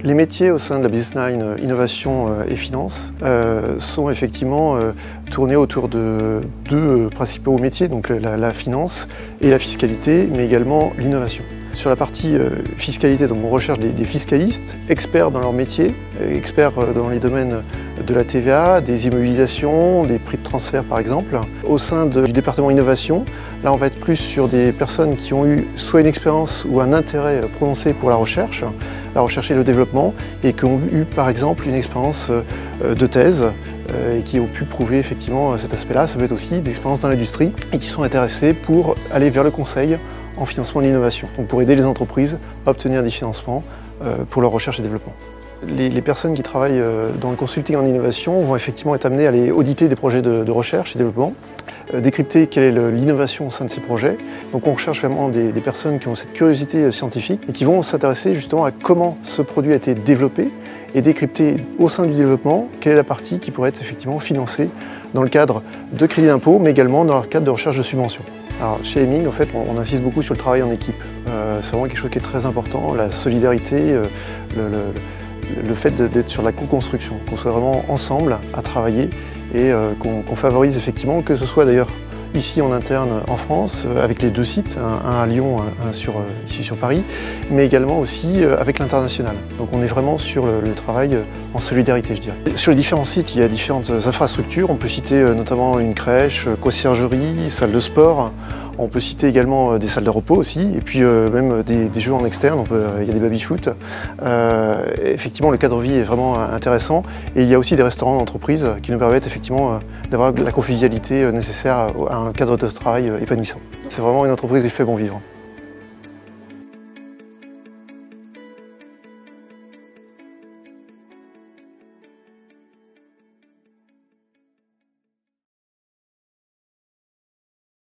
Les métiers au sein de la business line innovation et finance sont effectivement tournés autour de deux principaux métiers, donc la finance et la fiscalité, mais également l'innovation. Sur la partie fiscalité, donc on recherche des fiscalistes, experts dans leur métier, experts dans les domaines de la TVA, des immobilisations, des prix de transfert par exemple. Au sein du département innovation, là on va être plus sur des personnes qui ont eu soit une expérience ou un intérêt prononcé pour la recherche et le développement, et qui ont eu par exemple une expérience de thèse et qui ont pu prouver effectivement cet aspect-là. Ça peut être aussi des expériences dans l'industrie et qui sont intéressés pour aller vers le conseil en financement de l'innovation, donc pour aider les entreprises à obtenir des financements pour leur recherche et développement. Les personnes qui travaillent dans le consulting en innovation vont effectivement être amenées à aller auditer des projets de recherche et développement, décrypter quelle est l'innovation au sein de ces projets. Donc on recherche vraiment des personnes qui ont cette curiosité scientifique et qui vont s'intéresser justement à comment ce produit a été développé et décrypter au sein du développement quelle est la partie qui pourrait être effectivement financée dans le cadre de crédits d'impôt, mais également dans le cadre de recherche de subventions. Alors, chez Hemming, en fait, on insiste beaucoup sur le travail en équipe. C'est vraiment quelque chose qui est très important, la solidarité, le fait d'être sur la co-construction, qu'on soit vraiment ensemble à travailler et qu'on favorise effectivement, que ce soit d'ailleurs ici en interne en France, avec les deux sites, un à Lyon, un ici sur Paris, mais également aussi avec l'international. Donc on est vraiment sur le travail en solidarité, je dirais. Sur les différents sites, il y a différentes infrastructures. On peut citer notamment une crèche, conciergerie, salle de sport. On peut citer également des salles de repos aussi, et puis même des jeux en externe, il y a des baby-foot. Effectivement, le cadre de vie est vraiment intéressant, et il y a aussi des restaurants d'entreprise qui nous permettent effectivement d'avoir la convivialité nécessaire à un cadre de travail épanouissant. C'est vraiment une entreprise qui fait bon vivre.